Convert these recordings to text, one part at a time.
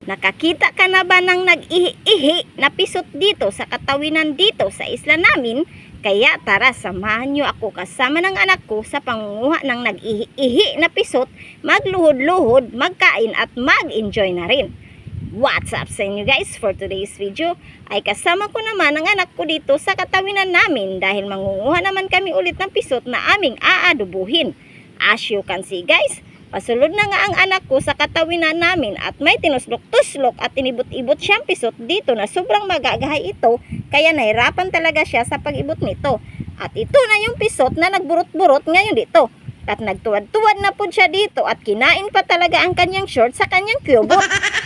Nakakita ka na ba ng nag-ihi-ihi na pisot dito sa katawinan dito sa isla namin? Kaya tara, samahan nyo ako kasama ng anak ko sa pangunguha ng nag-ihi-ihi na pisot, magluhod-luhod, magkain at mag-enjoy na rin. What's up sa inyo guys? For today's video ay kasama ko naman ang anak ko dito sa katawinan namin dahil mangunguha naman kami ulit ng pisot na aming aadubuhin. As you can see guys, pasulod na nga ang anak ko sa katawinan namin at may tinuslok-tuslok at inibot-ibot siyang pisot dito na sobrang magagahay ito, kaya nahirapan talaga siya sa pag-ibot nito. At ito na yung pisot na nagburot-burot ngayon dito. At nagtuwad-tuwad na po siya dito at kinain pa talaga ang kanyang short sa kanyang kubot.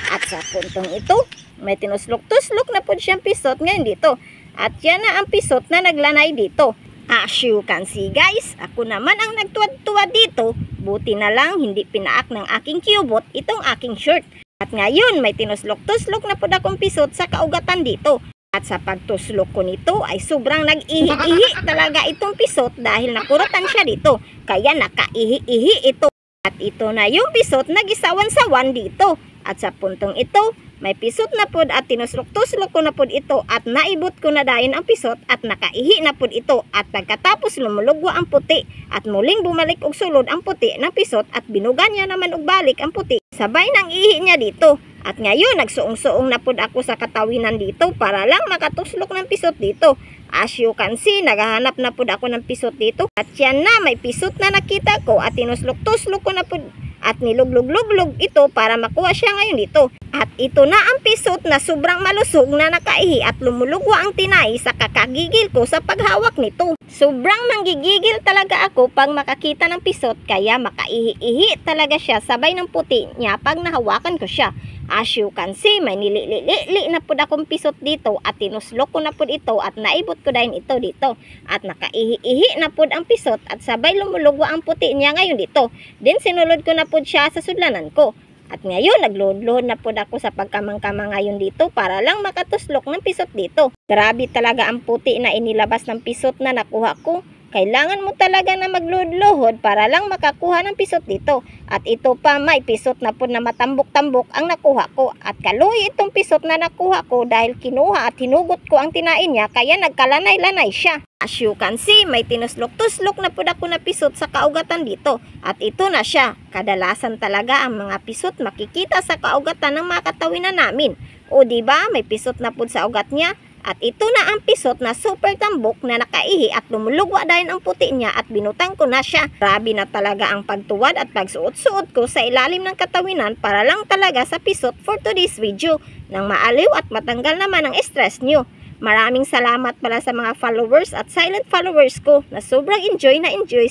At sa puntong ito, may tinuslok-tuslok na po siyang pisot ngayon dito. At yan na ang pisot na naglanay dito. As you can see guys, ako naman ang nagtuwad-tuwad dito. Buti na lang hindi pinaak ng aking kubot itong aking short. At ngayon may tinuslok-tuslok na po akong pisot sa kaugatan dito. At sa pagtuslok ko nito ay sobrang nag-ihi-ihi talaga itong pisot dahil nakuratan siya dito. Kaya nakaihi-ihi ito. At ito na yung pisot na gisawan-sawan dito. At sa puntong ito, may pisot na pod at tinuslok-tuslok ko na pod ito at naibot ko na dayon ang pisot at nakaihi na pod ito. At pagkatapos lumulugwa ang puti at muling bumalik og sulod ang puti ng pisot at binugan niya naman og balik ang puti. Sabay ng ihi niya dito. At ngayon nagsuong-suong na pod ako sa katawinan dito para lang makatuslok ng pisot dito. As you can see, naghahanap na pod ako ng pisot dito. At yan na, may pisot na nakita ko at tinuslok-tuslok ko na pod at niluglog-luglog ito para makuha siya ngayon dito. At ito na ang pisot na sobrang malusog na nakaihi at lumulugwa ang tinay sa kakagigil ko sa paghawak nito. Sobrang manggigigil talaga ako pag makakita ng pisot, kaya makaihi-ihi talaga siya sabay ng puti niya pag nahawakan ko siya. As you can see, may nilili-li na po akong pisot dito at tinuslok ko na po ito at naibot ko din ito dito. At nakaihi-ihi na po ang pisot at sabay lumulugwa ang puti niya ngayon dito. Then sinulod ko na po siya sa sudlanan ko. At ngayon, nagluhod-luhod na po ako sa pagkamang-kamang ngayon dito para lang makatuslok ng pisot dito. Grabe talaga ang puti na inilabas ng pisot na nakuha ko. Kailangan mo talaga na magluhod-luhod para lang makakuha ng pisot dito. At ito pa, may pisot na po na matambok-tambok ang nakuha ko. At kaluhi itong pisot na nakuha ko dahil kinuha at hinugot ko ang tinain niya, kaya nagkalanay-lanay siya. As you can see, may tinuslok-tuslok na po ako na pisot sa kaugatan dito. At ito na siya. Kadalasan talaga ang mga pisot makikita sa kaugatan ng mga katawinan namin. O diba, may pisot na po sa ugat niya. At ito na ang pisot na super tambok na nakaihi at lumulugwa dahil ang puti niya at binutang ko na siya. Grabe na talaga ang pagtuwad at pagsuot-suot ko sa ilalim ng katawinan para lang talaga sa pisot for today's video. Nang maaliw at matanggal naman ang stress nyo. Maraming salamat pala sa mga followers at silent followers ko na sobrang enjoy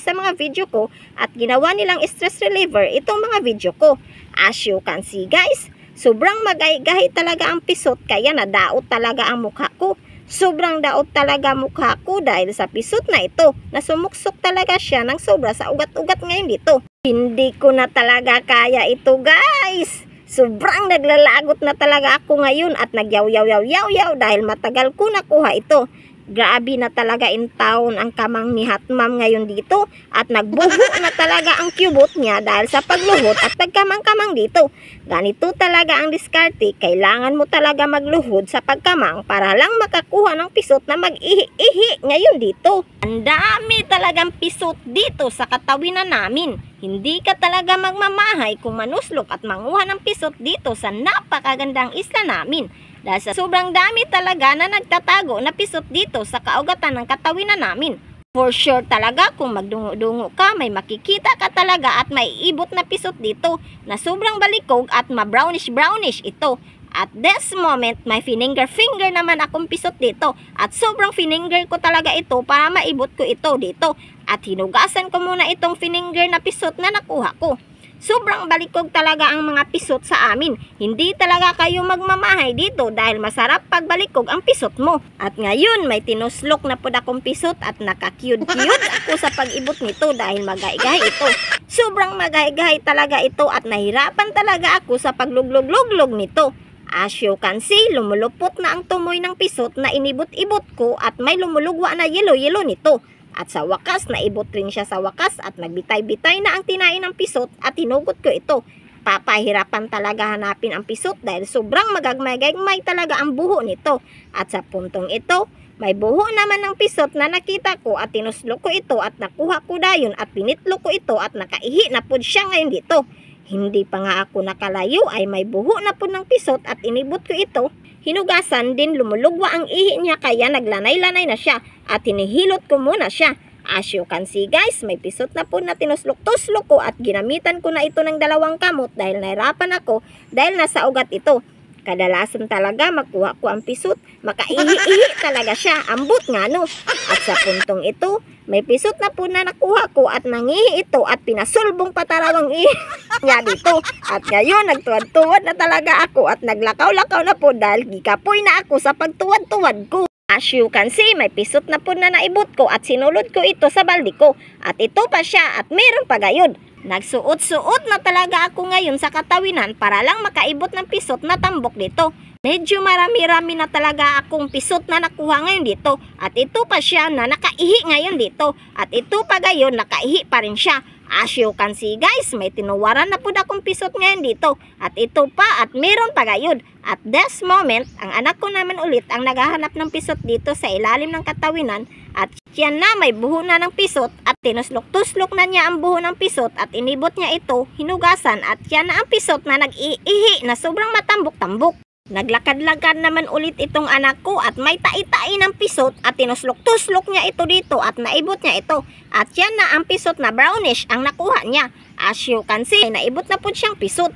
sa mga video ko at ginawa nilang stress reliever itong mga video ko. As you can see guys, sobrang magahi-gahi talaga ang pisot kaya nadaot talaga ang mukha ko. Sobrang daot talaga mukha ko dahil sa pisot na ito na sumuksok talaga siya ng sobra sa ugat-ugat ngayon dito. Hindi ko na talaga kaya ito guys. Sobrang naglalagot na talaga ako ngayon at nagyaw-yaw-yaw-yaw dahil matagal ko nakuha ito. Grabe na talaga in town ang kamang ni Hatmam ngayon dito at nagbuho na talaga ang kubot niya dahil sa pagluhod at pagkamang-kamang dito. Ganito talaga ang diskarte, kailangan mo talaga magluhod sa pagkamang para lang makakuha ng pisot na mag-ihi-ihi ngayon dito. Ang dami talagang pisot dito sa katawinan namin. Hindi ka talaga magmamahay kung manuslok at manguha ng pisot dito sa napakagandang isla namin. Dahil sa sobrang dami talaga na nagtatago na pisot dito sa kaugatan ng katawinan namin. For sure talaga kung magdungo-dungo ka, may makikita ka talaga at may ibot na pisot dito na sobrang balikog at ma-brownish-brownish ito. At this moment, may finger naman akong pisot dito at sobrang finger ko talaga ito para maibot ko ito dito. At hinugasan ko muna itong finger na pisot na nakuha ko. Sobrang balikog talaga ang mga pisot sa amin. Hindi talaga kayo magmamahay dito dahil masarap pagbalikog ang pisot mo. At ngayon may tinuslok na po akong pisot at nakakyud-kyud ako sa pag-ibot nito dahil magahigahay ito. Sobrang magahigahay talaga ito at nahirapan talaga ako sa pagluglog-luglog nito. As you can see, lumulupot na ang tumoy ng pisot na inibot-ibot ko at may lumulugwa na yelo-yelo nito. At sa wakas, naibot rin siya sa wakas at nagbitay-bitay na ang tinain ng pisot at hinugot ko ito. napapahirapan talaga hanapin ang pisot dahil sobrang magagmay-gagmay talaga ang buho nito. At sa puntong ito, may buho naman ng pisot na nakita ko at tinuslo ko ito at nakuha ko dayon at pinitlo ko ito at nakaihi na po siya ngayon dito. Hindi pa nga ako nakalayo ay may buho na po ng pisot at inibot ko ito. Hinugasan din, lumulugwa ang ihi niya kaya naglanay-lanay na siya at hinihilot ko muna siya. As you can see guys, may pisot na po na tinuslok-tuslok ko at ginamitan ko na ito ng 2 kamot dahil nahirapan ako dahil nasa ugat ito. Kadalasan talaga makuha ko ang pisot, makaihi-ihi talaga siya, ambot nga no. At sa puntong ito, may pisot na po na nakuha ko at nangihi ito at pinasulbong patarawang ihi niya dito. At ngayon, nagtuwad-tuwad na talaga ako at naglakaw-lakaw na po dahil gikapoy na ako sa pagtuwad-tuwad ko. As you can see, may pisot na po na naibot ko at sinulod ko ito sa balde ko. At ito pa siya at meron pa gayon. Nagsuot-suot na talaga ako ngayon sa katawinan para lang makaibot ng pisot na tambok dito. Medyo marami-rami na talaga akong pisot na nakuha ngayon dito. At ito pa siya na nakaihi ngayon dito. At ito pa gayon, nakaihi pa rin siya. As you can see guys, may tinuwaran na po akong pisot ngayon dito. At ito pa at meron pa gayon. At this moment, ang anak ko naman ulit ang naghahanap ng pisot dito sa ilalim ng katawinan. At siya na may buho na ng pisot at tinuslok-tuslok na niya ang buho ng pisot at inibot niya ito, hinugasan at siya na ang pisot na nag-iihi na sobrang matambok-tambok. Naglakad-lakad naman ulit itong anak ko at may tai-tai ng pisot at tinuslok-tuslok niya ito dito at naibot niya ito. At yan na ang pisot na brownish ang nakuha niya. As you can see, naibot na po siyang pisot.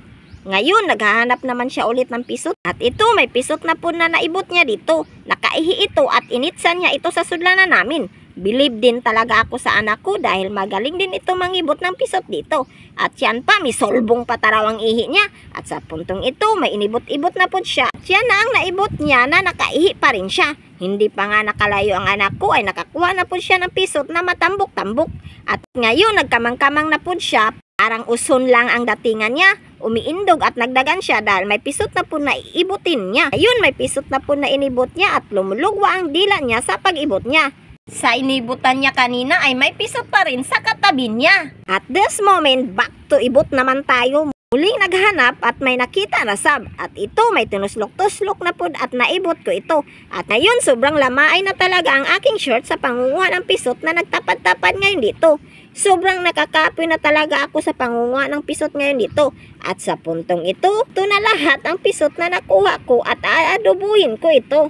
Ngayon, naghahanap naman siya ulit ng pisot. At ito, may pisot na po na naibot niya dito. Nakaihi ito at initsan niya ito sa sudlanan namin. Believe din talaga ako sa anak ko dahil magaling din ito mangibot ng pisot dito. At yan pa, may solbong patarawang ihi niya. At sa puntong ito, may inibot-ibot na po siya. At yan na ang naibot niya na nakaihi pa rin siya. Hindi pa nga nakalayo ang anak ko ay nakakuha na po siya ng pisot na matambok-tambok. At ngayon, nagkamang-kamang na po siya. Parang uson lang ang datingan niya. Umiindog at nagdagan siya dahil may pisot na po na iibutin niya. Ayun, may pisot na po na inibot niya at lumulugwa ang dila niya sa pag-ibot niya. Sa inibutan niya kanina ay may pisot pa rin sa katabi niya. At this moment, back to ibot naman tayo. Muling naghanap at may nakita na sab. At ito may tinuslok-tuslok na po at naibot ko ito. At ngayon sobrang lamaay na talaga ang aking short sa pangunguha ng pisot na nagtapad-tapad ngayon dito. Sobrang nakakapoy na talaga ako sa pangunguha ng pisot ngayon dito. At sa puntong ito na lahat ang pisot na nakuha ko at aadobuhin ko ito.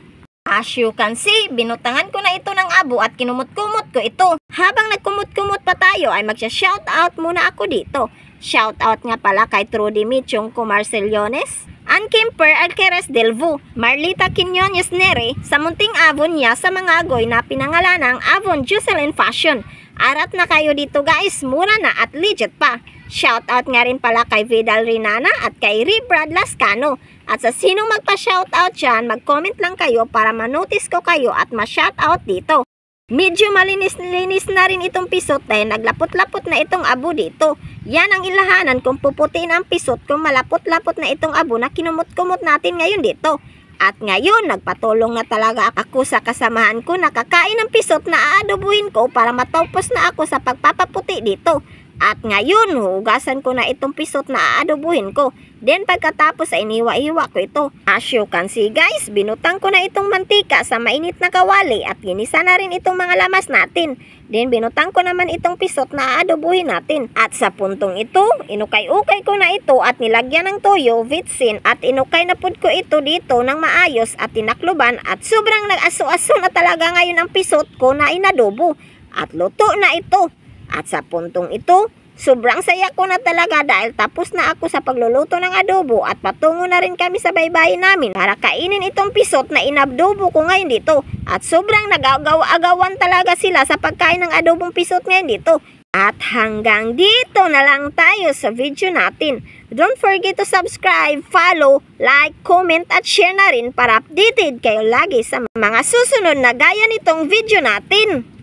As you can see, binutangan ko na ito ng abo at kinumot-kumot ko ito. Habang nagkumot-kumot pa tayo ay magsha-shoutout muna ako dito. Shoutout nga pala kay Trudy Michong Comarcellones, Ann Kemper Alqueres Delvo, Marlita Quinones Nere, sa munting avon niya sa mga agoy na pinangalanang Avon Jocelyn Fashion. Arat na kayo dito guys, mura na at legit pa. Shoutout nga rin pala kay Vidal Rinana at kay Ribrad Lascano. At sa sinong magpa-shoutout dyan, mag-comment lang kayo para manotice ko kayo at ma-shoutout dito. Medyo malinis-linis na rin itong pisot dahil naglapot-lapot na itong abo dito. Yan ang ilahanan kung puputiin ang pisot kung malapot-lapot na itong abo na kinumot-kumot natin ngayon dito. At ngayon, nagpatulong na talaga ako sa kasamahan ko na kakain ng pisot na aadobuhin ko para matapos na ako sa pagpapaputi dito. At ngayon, hugasan ko na itong pisot na aadobuhin ko. Then pagkatapos ay iniwa-iwa ko ito. As you can see guys, binutang ko na itong mantika sa mainit na kawali at ginisa na rin itong mga lamas natin. Then binutang ko naman itong pisot na aadobuhin natin. At sa puntong ito, inukay-ukay ko na ito at nilagyan ng toyo, vitsin at inukay na po ko ito dito ng maayos at tinakluban at sobrang nag-aso-aso na talaga ngayon ang pisot ko na inadobo. At luto na ito. At sa puntong ito, sobrang saya ko na talaga dahil tapos na ako sa pagluluto ng adobo at patungo na rin kami sa baybayin namin para kainin itong pisot na inadobo ko ngayon dito. At sobrang nag-agaw-agawan talaga sila sa pagkain ng adobong pisot ngayon dito. At hanggang dito na lang tayo sa video natin. Don't forget to subscribe, follow, like, comment at share na rin para updated kayo lagi sa mga susunod na gaya nitong video natin.